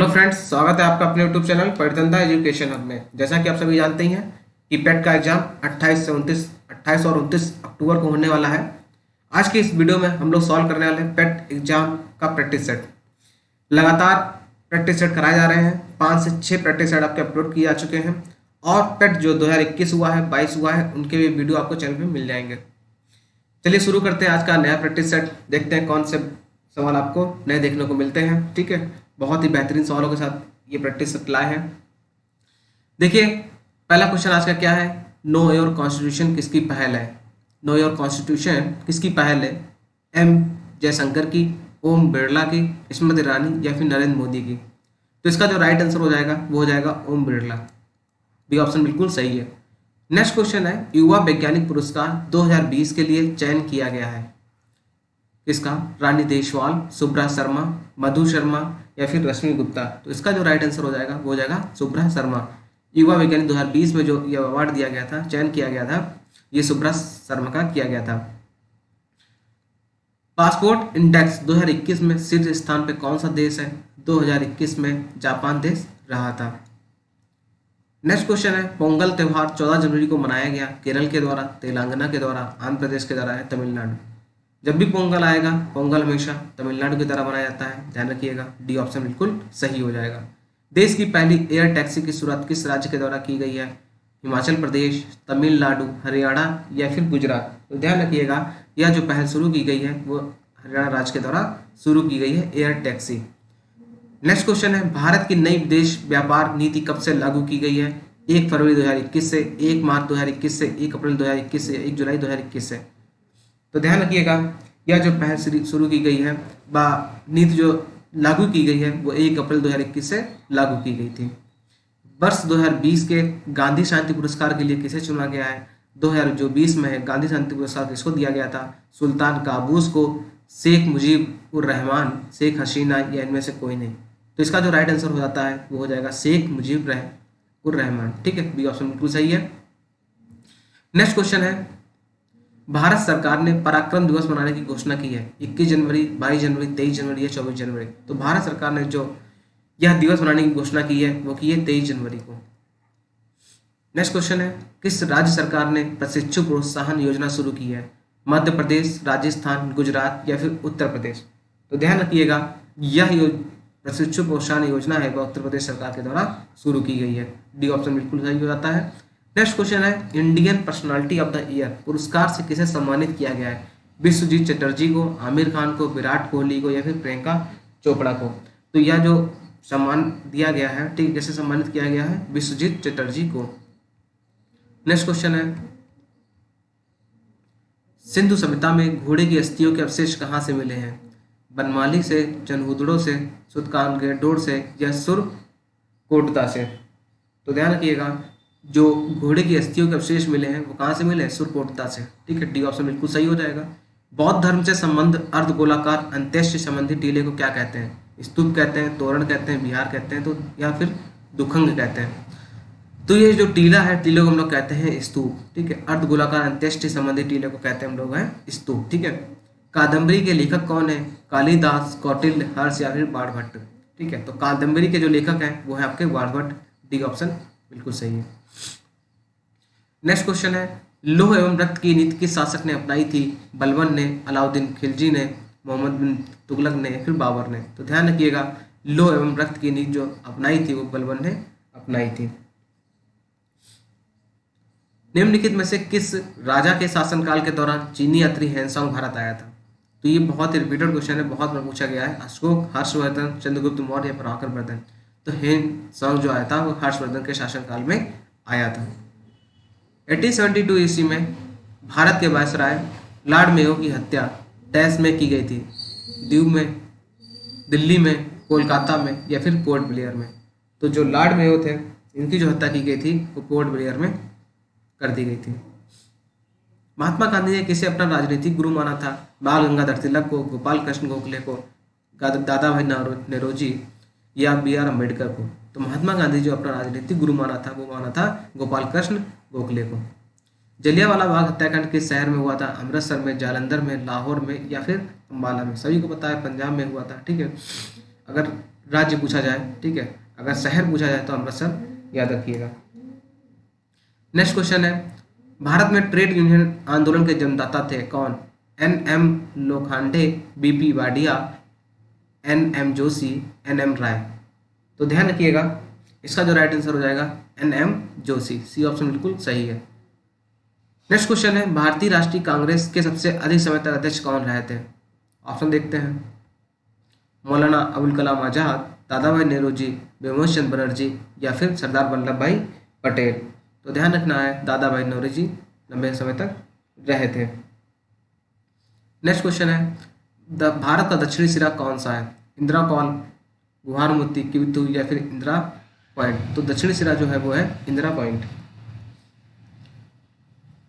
Hello friends, स्वागत है आपका अपने यूट्यूब चैनल पढ़तंदा एजुकेशन हब में। जैसा कि आप सभी जानते ही हैं कि पेट का एग्जाम 28 और 29 अक्टूबर को होने वाला है। आज की इस वीडियो में हम लोग सॉल्व करने वाले हैं पेट एग्जाम का प्रैक्टिस सेट। लगातार प्रैक्टिस सेट कराए जा रहे हैं। 5 से 6 प्रैक्टिस सेट आपके अपलोड किए जा चुके हैं और पेट जो 2021 हुआ है, 22 हुआ है, उनके भी वीडियो आपको चैनल पर मिल जाएंगे। चलिए शुरू करते हैं आज का नया प्रैक्टिस सेट। देखते हैं कौन से सवाल आपको नए देखने को मिलते हैं। ठीक है, बहुत ही बेहतरीन सवालों के साथ ये प्रैक्टिस सेट लाए हैं। देखिए, पहला क्वेश्चन आज का क्या है। नो योर कॉन्स्टिट्यूशन किसकी पहल है। नो योर कॉन्स्टिट्यूशन किसकी पहल है। एम जयशंकर की, ओम बिरला की, स्मृति ईरानी या फिर नरेंद्र मोदी की। तो इसका जो राइट आंसर हो जाएगा वो हो जाएगा ओम बिरला। बी ऑप्शन बिल्कुल सही है। नेक्स्ट क्वेश्चन है, युवा वैज्ञानिक पुरस्कार 2020 के लिए चयन किया गया है किसका। रानी देशवाल, सुब्रा शर्मा, मधु शर्मा या फिर रश्मि गुप्ता। तो इसका जो राइट आंसर हो जाएगा वो हो जाएगा सुब्रा शर्मा। युवा वैज्ञानिक 2020 में जो ये अवार्ड दिया गया था, चयन किया गया था, ये सुब्रा शर्मा का किया गया था। पासपोर्ट इंडेक्स 2021 में शीर्ष स्थान पे कौन सा देश है। 2021 में जापान देश रहा था। नेक्स्ट क्वेश्चन है, पोंगल त्यौहार 14 जनवरी को मनाया गया केरल के द्वारा, तेलंगाना के द्वारा, आंध्र प्रदेश के द्वारा है, तमिलनाडु। जब भी पोंगल आएगा, पोंगल हमेशा तमिलनाडु की तरह मनाया जाता है, ध्यान रखिएगा। डी ऑप्शन बिल्कुल सही हो जाएगा। देश की पहली एयर टैक्सी की शुरुआत किस राज्य के द्वारा की गई है। हिमाचल प्रदेश, तमिलनाडु, हरियाणा या फिर गुजरात। तो ध्यान रखिएगा, यह जो पहल शुरू की गई है वो हरियाणा राज्य के द्वारा शुरू की गई है, एयर टैक्सी। नेक्स्ट क्वेश्चन है, भारत की नई विदेश व्यापार नीति कब से लागू की गई है। 1 फरवरी 2021 से, 1 मार्च 2021 से, 1 अप्रैल 2021 से, 1 जुलाई 2021 से। तो ध्यान रखिएगा, यह जो पहल शुरू की गई है नीति जो लागू की गई है वो 1 अप्रैल 2021 से लागू की गई थी। वर्ष 2020 के गांधी शांति पुरस्कार के लिए किसे चुना गया है। 2020 में गांधी शांति पुरस्कार किसको दिया गया था। सुल्तान काबूस को, शेख मुजीब उर रहमान, शेख हसीना या इनमें से कोई नहीं। तो इसका जो राइट आंसर हो जाता है वो हो जाएगा शेख मुजीब उर रहमान। ठीक है, बी ऑप्शन बिल्कुल सही है। नेक्स्ट क्वेश्चन है, भारत सरकार ने पराक्रम दिवस मनाने की घोषणा की है। 21 जनवरी, 22 जनवरी, 23 जनवरी या 24 जनवरी। तो भारत सरकार ने जो यह दिवस मनाने की घोषणा की है वो की है 23 जनवरी को। नेक्स्ट क्वेश्चन है, किस राज्य सरकार ने प्रशिक्षु प्रोत्साहन योजना शुरू की है। मध्य प्रदेश, राजस्थान, गुजरात या फिर उत्तर प्रदेश। तो ध्यान रखिएगा, यह प्रशिक्षु प्रोत्साहन योजना है वह उत्तर प्रदेश सरकार के द्वारा शुरू की गई है। डी ऑप्शन बिल्कुल सही हो जाता है। नेक्स्ट क्वेश्चन है, Indian personality of the year पुरस्कार से किसे सम्मानित किया गया है। विश्वजीत चटर्जी को, आमिर खान को, विराट कोहली को या फिर प्रियंका चोपड़ा को। तो यह जो सम्मान दिया गया है, ठीक, कैसे सम्मानित किया गया है, विश्वजीत चटर्जी को। नेक्स्ट क्वेश्चन है, सिंधु सभ्यता में घोड़े की अस्थियों के अवशेष कहाँ से मिले हैं। बनमाली से, जनहुदड़ो से, सुतकानगेडोर से या सुरकोटदा से। तो ध्यान रखिएगा, जो घोड़े की अस्थियों के अवशेष मिले हैं वो कहाँ से मिले हैं, सुरकोटदा से। ठीक है, डी ऑप्शन बिल्कुल सही हो जाएगा। बौद्ध धर्म से संबंध अर्धगोलाकार अंत्येष्टि संबंधी टीले को क्या कहते हैं। स्तूप कहते हैं, तोरण कहते हैं, विहार कहते हैं, तो या फिर दुखंग कहते हैं। तो ये जो टीला है, टीले को हम लोग कहते हैं स्तूप। ठीक है, अर्धगोलाकार अंत्येष्टि संबंधी टीले को कहते हैं हम लोग हैं स्तूप। ठीक है, कादम्बरी के लेखक कौन है। कालिदास, कौटिल्य, हर्ष या फिर बाणभट्ट। ठीक है, तो कादम्बरी के जो लेखक हैं वो है आपके बाणभट्ट। डी ऑप्शन बिल्कुल सही है। नेक्स्ट क्वेश्चन है, लौह एवं रक्त की नीति किस शासक ने अपनाई थी। बलबन ने, अलाउद्दीन खिलजी ने, मोहम्मद बिन तुगलक ने या फिर बाबर ने। तो ध्यान रखिएगा, लौह एवं रक्त की नीति जो अपनाई थी वो बलबन ने अपनाई थी। निम्नलिखित में से किस राजा के शासनकाल के दौरान चीनी यात्री हैंसोंग भारत आया था। तो ये बहुत ही रिपीटेड क्वेश्चन है, बहुत बार पूछा गया है। अशोक, हर्षवर्धन, चंद्रगुप्त मौर्य या प्रभाकर वर्धन। तो हैंसोंग जो आया था वो हर्षवर्धन के शासनकाल में आया था। 1872 ईस्वी में भारत के वायसराय लॉर्ड मेयो की हत्या डैश में की गई थी। दीव में, दिल्ली में, कोलकाता में या फिर पोर्ट ब्लेयर में। तो जो लॉर्ड मेयो थे, इनकी जो हत्या की गई थी वो पोर्ट ब्लेयर में कर दी गई थी। महात्मा गांधी ने किसे अपना राजनीतिक गुरु माना था। बाल गंगाधर तिलक को, गोपाल कृष्ण गोखले को, दादा भाई नौरोजी या B.R. अम्बेडकर को। तो महात्मा गांधी जो अपना राजनीतिक गुरु माना था वो माना था गोपाल कृष्ण गोखले को। जलियांवाला बाग हत्याकांड किस शहर में हुआ था। अमृतसर में, जालंधर में, लाहौर में या फिर अम्बाला में। सभी को पता है पंजाब में हुआ था। ठीक है, अगर राज्य पूछा जाए, ठीक है, अगर शहर पूछा जाए तो अमृतसर याद रखिएगा। नेक्स्ट क्वेश्चन है, भारत में ट्रेड यूनियन आंदोलन के जन्मदाता थे कौन? एन.एम. लोखंडे, बी.पी. वाडिया, एन.एम. जोशी, एन.एम. राय। तो ध्यान रखिएगा, इसका जो राइट आंसर हो जाएगा एन.एम. जोशी, सी ऑप्शन बिल्कुल सही है। नेक्स्ट क्वेश्चन है, भारतीय राष्ट्रीय कांग्रेस के सबसे अधिक समय तक अध्यक्ष कौन रहे थे? ऑप्शन देखते हैं, मौलाना अबुल कलाम आजाद, दादा भाई नेहरू, भीमसेन चंद्र बनर्जी या फिर सरदार वल्लभ भाई पटेल। तो ध्यान रखना है दादा भाई नेहरू लंबे समय तक रहे थे। नेक्स्ट क्वेश्चन है, भारत का दक्षिणी सिरा कौन सा है? इंदिरा कॉल, गुवाहाटी, किबिथु या फिर इंदिरा पॉइंट। तो दक्षिणी सिरा जो है वो है इंदिरा पॉइंट।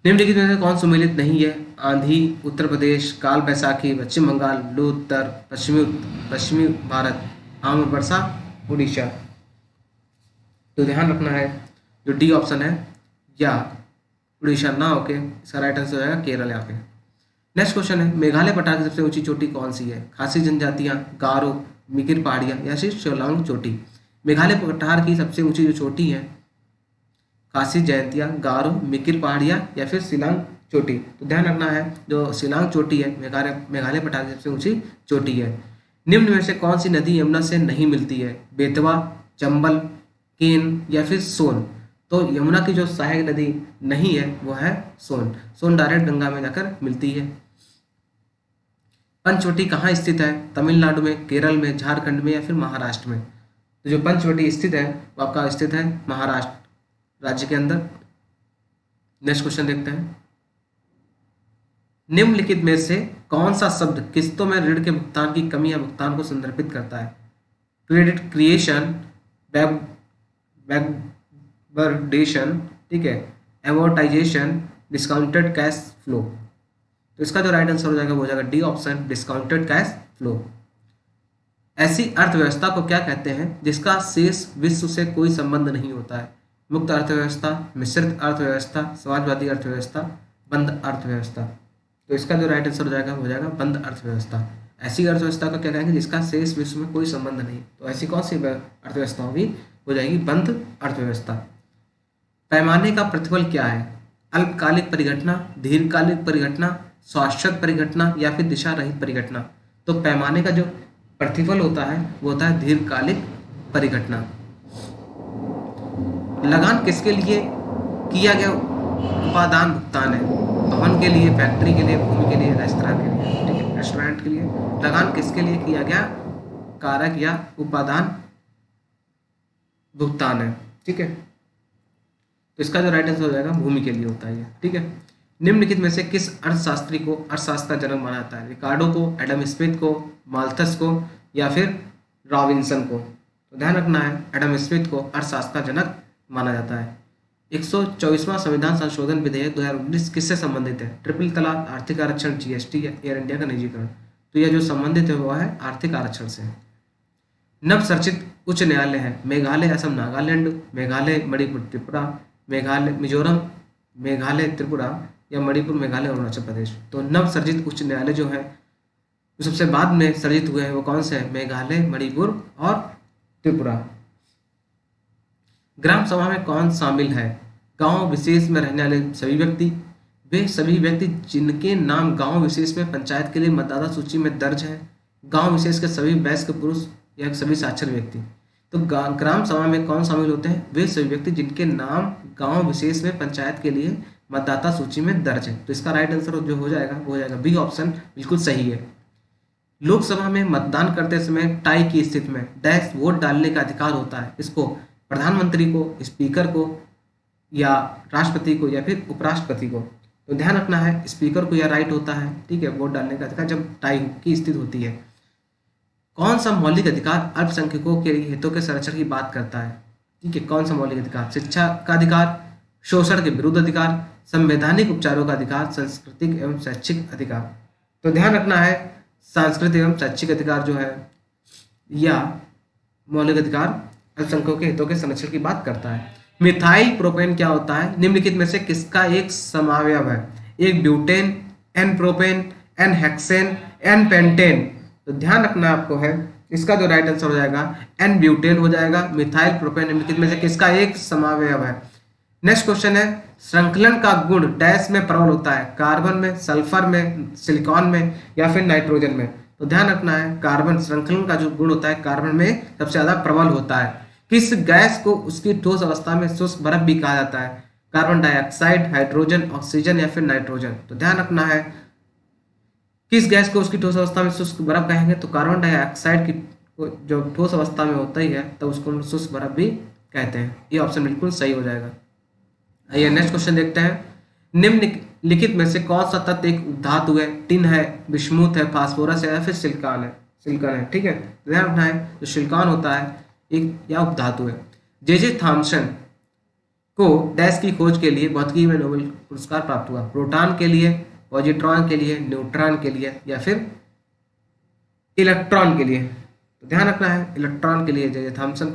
निम्नलिखित में से कौन सुमेलित नहीं है? आंधी, उत्तर प्रदेश, काल बैसाखी, पश्चिम बंगाल, लू उत्तर, पश्चिमी भारत, आम्र वर्षा, उड़ीसा। तो ध्यान रखना है जो डी ऑप्शन है या उड़ीसा ना होके इसका राइट आंसर हो जाएगा केरल यहाँ पे। नेक्स्ट क्वेश्चन है, मेघालय पठार की सबसे ऊंची चोटी कौन सी है? खासी जनजातियां, गारो, मिकिर पहाड़ियां या फिर शिलांग चोटी। मेघालय पठार की सबसे ऊंची जो चोटी है, खासी जयंतियां, गारो, मिकिर पहाड़ियां या फिर शिलांग चोटी। तो ध्यान रखना है जो शिलांग चोटी है मेघालय पठार की सबसे ऊंची चोटी है। निम्न में से कौन सी नदी यमुना से नहीं मिलती है? बेतवा, चंबल, केन या फिर सोन। तो यमुना की जो सहायक नदी नहीं है वो है सोन। सोन डायरेक्ट गंगा में जाकर मिलती है। पंचवटी कहाँ स्थित है? तमिलनाडु में, केरल में, झारखंड में या फिर महाराष्ट्र में। तो जो पंचवटी स्थित है वो आपका स्थित है महाराष्ट्र राज्य के अंदर। नेक्स्ट क्वेश्चन देखते हैं, निम्नलिखित में से कौन सा शब्द किस्तों में ऋण के भुगतान की कमी या भुगतान को संदर्भित करता है? क्रेडिट क्रिएशन, बैकवर्डेशन, ठीक है, एमोर्टाइजेशन, डिस्काउंटेड कैश फ्लो। तो इसका जो राइट आंसर हो जाएगा वो हो जाएगा D option, discounted cash flow. ऐसी अर्थव्यवस्था को क्या कहते हैं जिसका शेष विश्व से कोई संबंध नहीं होता है? मुक्त अर्थव्यवस्था, मिश्रित अर्थव्यवस्था, समाजवादी अर्थव्यवस्था, बंद अर्थव्यवस्था। तो इसका जो राइट आंसर हो जाएगा वो हो जाएगा बंद अर्थव्यवस्था। ऐसी अर्थव्यवस्था को क्या कहेंगे जिसका शेष विश्व में कोई संबंध नहीं। तो ऐसी कौन सी अर्थव्यवस्था होगी? हो जाएगी बंद अर्थव्यवस्था। पैमाने का प्रतिफल क्या है? अल्पकालिक परिघटना, दीर्घकालिक परिघटना, शाश्वत परिघटना या फिर दिशा रहित परिघटना। तो पैमाने का जो प्रतिफल होता है वो होता है दीर्घकालिक परिघटना। लगान किसके लिए किया गया उपादान भुगतान है? भवन के लिए, फैक्ट्री के लिए, भूमि के लिए, रेस्तरां के लिए, ठीक है, रेस्टोरेंट के लिए। लगान किसके लिए किया गया? कारक या उपादान भुगतान है, ठीक है। तो इसका जो राइट आंसर हो जाएगा भूमि के लिए होता है, ठीक है। निम्नलिखित में से किस अर्थशास्त्री को अर्थशास्त्र का जनक माना जाता है? रिकार्डो को, एडम स्मिथ को, माल्थस को या फिर रॉबिन्सन को। तो ध्यान रखना है एडम स्मिथ को अर्थशास्त्र का जनक माना जाता है। 124वां संविधान संशोधन विधेयक 2019 किससे संबंधित है? ट्रिपल तलाक, आर्थिक आरक्षण, जीएसटी या एयर इंडिया का निजीकरण। तो यह जो संबंधित है वो है आर्थिक आरक्षण से। नवसर्जित उच्च न्यायालय है मेघालय, असम, नागालैंड, मेघालय, मणिपुर, त्रिपुरा, मेघालय, मिजोरम, मेघालय, त्रिपुरा या मणिपुर, मेघालय, अरुणाचल प्रदेश। तो नवसर्जित उच्च न्यायालय जो है जो सबसे बाद में सर्जित हुए हैं वो कौन से हैं? मेघालय, मणिपुर और त्रिपुरा। ग्राम सभा में कौन शामिल है? गांव विशेष में रहने वाले सभी व्यक्ति, वे सभी व्यक्ति जिनके नाम गांव विशेष में पंचायत के लिए मतदाता सूची में दर्ज है, गांव विशेष के सभी वयस्क पुरुष या सभी साक्षर व्यक्ति। तो ग्राम सभा में कौन शामिल होते हैं? वे सभी व्यक्ति जिनके नाम गांव विशेष में पंचायत के लिए मतदाता सूची में दर्ज है। तो इसका राइट आंसर जो हो जाएगा वो हो जाएगा बी ऑप्शन, बिल्कुल सही है। लोकसभा में मतदान करते समय टाई की स्थिति में डैश वोट डालने का अधिकार होता है। इसको प्रधानमंत्री को, स्पीकर को या राष्ट्रपति को या फिर उपराष्ट्रपति को। तो ध्यान रखना है स्पीकर को यह राइट होता है, ठीक है, वोट डालने का अधिकार जब टाई की स्थिति होती है। कौन सा मौलिक अधिकार अल्पसंख्यकों के हितों के संरक्षण की बात करता है? ठीक है, कौन सा मौलिक अधिकार? शिक्षा का अधिकार, शोषण के विरुद्ध अधिकार, संवैधानिक उपचारों का अधिकार, सांस्कृतिक एवं शैक्षिक अधिकार। तो ध्यान रखना है सांस्कृतिक एवं शैक्षिक अधिकार जो है या मौलिक अधिकार अल्पसंख्यकों के हितों के संरक्षण की बात करता है। मिथाइल प्रोपेन क्या होता है? निम्नलिखित में से किसका एक समावयव है? एक butane, n propane, n hexane, n pentane. तो ध्यान रखना आपको है इसका जो राइट आंसर हो जाएगा एन ब्यूटेन हो जाएगा। मिथाइल प्रोपेन निम्नलिखित में से किसका एक समावयव है। नेक्स्ट क्वेश्चन है श्रृंखलन का गुण डैश में प्रबल होता है, कार्बन में, सल्फर में, सिलिकॉन में या फिर नाइट्रोजन में। तो ध्यान रखना है कार्बन, श्रृंखलन का जो गुण होता है कार्बन में सबसे ज्यादा प्रबल होता है। किस गैस को उसकी ठोस अवस्था में शुष्क बर्फ भी कहा जाता है, कार्बन डाइऑक्साइड, हाइड्रोजन, ऑक्सीजन या फिर नाइट्रोजन। तो ध्यान रखना है किस गैस को उसकी ठोस अवस्था में शुष्क बर्फ कहेंगे, तो कार्बन डाइऑक्साइड की जो ठोस अवस्था में होता ही है तो उसको हम शुष्क बर्फ भी कहते हैं। ये ऑप्शन बिल्कुल सही हो जाएगा। आइए नेक्स्ट क्वेश्चन देखते हैं। निम्नलिखित में से कौन सा तत्व एक उपधातु है, टिन है, बिस्मुथ है, फास्फोरस है या फिर सिलिकॉन है। सिलिकॉन है, ठीक है। ध्यान रखना है जो सिलिकॉन होता है एक या उपधातु है। जे थॉमसन को डैश की खोज के लिए भौतिकी में नोबेल पुरस्कार प्राप्त हुआ, प्रोटॉन के लिए, पॉजिट्रॉन के लिए, न्यूट्रॉन के लिए या फिर इलेक्ट्रॉन के लिए। तो ध्यान रखना है इलेक्ट्रॉन के लिए जे थॉमसन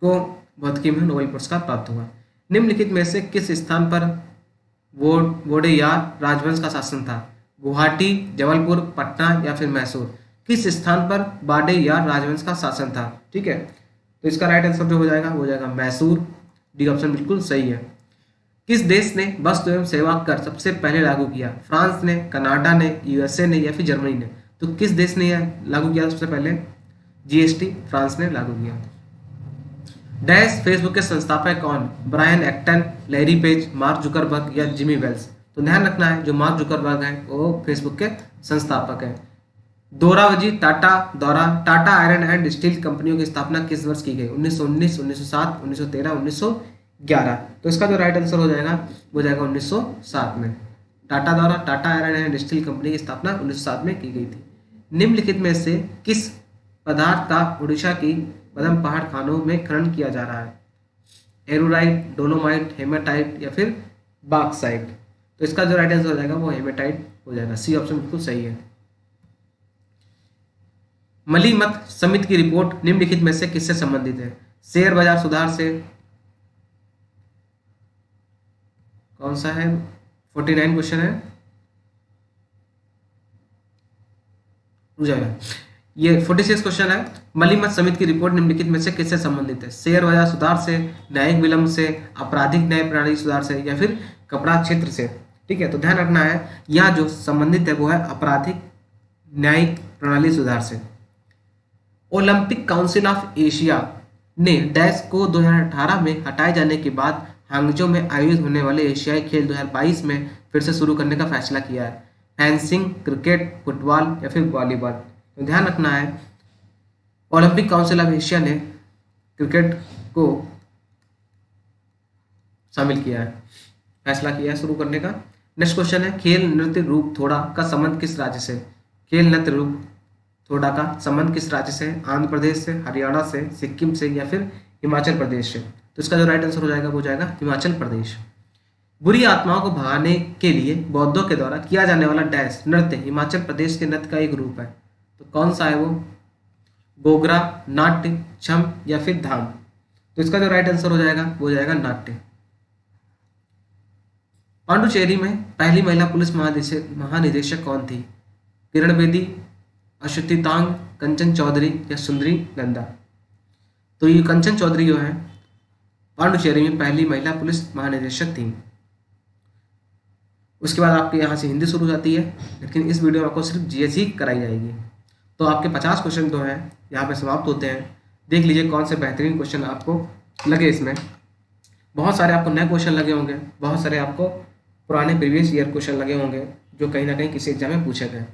को भौतिकी में नोबेल पुरस्कार प्राप्त हुआ। निम्नलिखित में से किस स्थान पर वोडेयार राजवंश का शासन था, गुवाहाटी, जबलपुर, पटना या फिर मैसूर। किस स्थान पर वाडेयार राजवंश का शासन था, ठीक है। तो इसका राइट आंसर जो हो जाएगा वो हो जाएगा मैसूर। डी ऑप्शन बिल्कुल सही है। किस देश ने वस्तु एवं सेवा कर सबसे पहले लागू किया, फ्रांस ने, कनाडा ने, यूएसए ने या फिर जर्मनी ने। तो किस देश ने यह लागू किया सबसे पहले, जीएसटी फ्रांस ने लागू किया। डैश फेसबुक के संस्थापक कौन, Brian Acton, Larry Page, Mark Zuckerberg या जिमी वेल्स। तो ध्यान रखना है जो मार्क जुकरबर्ग है वो फेसबुक के संस्थापक है। दोरावजी टाटा द्वारा टाटा आयरन एंड स्टील कंपनियों की स्थापना किस वर्ष की गई, 1919, 1907, 1913, 1911। तो इसका जो राइट आंसर हो जाएगा वो जाएगा 1907 में। टाटा द्वारा Tata iron and steel company की स्थापना 1907 में की गई थी। निम्नलिखित में से किस पदार्थ का उड़ीसा की बदम पहाड़ खानों में खनन किया जा रहा है, एरोराइट, डोलोमाइट, हेमाटाइट या फिर बॉक्साइट। तो इसका जो राइट आंसर हो जाएगा वो हेमाटाइट हो जाएगा। सी ऑप्शन बिल्कुल सही है। मलीमत समिति की रिपोर्ट निम्नलिखित में से किससे संबंधित है, शेयर बाजार सुधार से, कौन सा है, 49 क्वेश्चन है, ये 46 क्वेश्चन है। मलीमत समिति की रिपोर्ट निम्नलिखित में से किससे संबंधित है, शेयर बाजार सुधार से, न्यायिक विलंब से, आपराधिक न्याय प्रणाली सुधार से या फिर कपड़ा क्षेत्र से। ठीक है, तो ध्यान रखना है यहाँ जो संबंधित है वो है आपराधिक न्यायिक प्रणाली सुधार से। ओलंपिक काउंसिल ऑफ एशिया ने डैश को 2018 में हटाए जाने के बाद हांगजो में आयोजित होने वाले एशियाई खेल 2022 में फिर से शुरू करने का फैसला किया है, फेंसिंग, क्रिकेट, फुटबॉल या फिर वॉलीबॉल। तो ध्यान रखना है ओलंपिक काउंसिल ऑफ एशिया ने क्रिकेट को शामिल किया है, फैसला किया है शुरू करने का। नेक्स्ट क्वेश्चन है खेल नृत्य रूप थोड़ा का संबंध किस राज्य से, खेल नृत्य रूप थोड़ा का संबंध किस राज्य से, आंध्र प्रदेश से, हरियाणा से, सिक्किम से या फिर हिमाचल प्रदेश से। तो इसका जो राइट आंसर हो जाएगा वो जाएगा हिमाचल प्रदेश। बुरी आत्माओं को भगाने के लिए बौद्धों के द्वारा किया जाने वाला डैश नृत्य हिमाचल प्रदेश के नृत्य का एक रूप है, तो कौन सा है वो, गोगरा, नाट्य, छम या फिर धाम। तो इसका जो राइट आंसर हो जाएगा वो जाएगा नाट्य। पांडुचेरी में पहली महिला पुलिस महानिदेशक कौन थी, किरण बेदी, अश्वति तांग, कंचन चौधरी या सुंदरी नंदा। तो ये कंचन चौधरी जो है पांडुचेरी में पहली महिला पुलिस महानिदेशक थी। उसके बाद आपके यहाँ से हिंदी शुरू हो जाती है, लेकिन इस वीडियो में आपको सिर्फ जीएस ही कराई जाएगी। तो आपके 50 क्वेश्चन तो हैं यहाँ पे समाप्त होते हैं। देख लीजिए कौन से बेहतरीन क्वेश्चन आपको लगे। इसमें बहुत सारे आपको नए क्वेश्चन लगे होंगे, बहुत सारे आपको पुराने प्रीवियस ईयर क्वेश्चन लगे होंगे जो कहीं ना कहीं किसी एग्जाम में पूछे गए।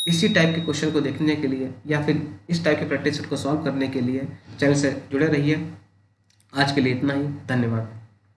इसी टाइप के क्वेश्चन को देखने के लिए या फिर इस टाइप के प्रैक्टिस सेट को सॉल्व करने के लिए चैनल से जुड़े रहिए। आज के लिए इतना ही, धन्यवाद।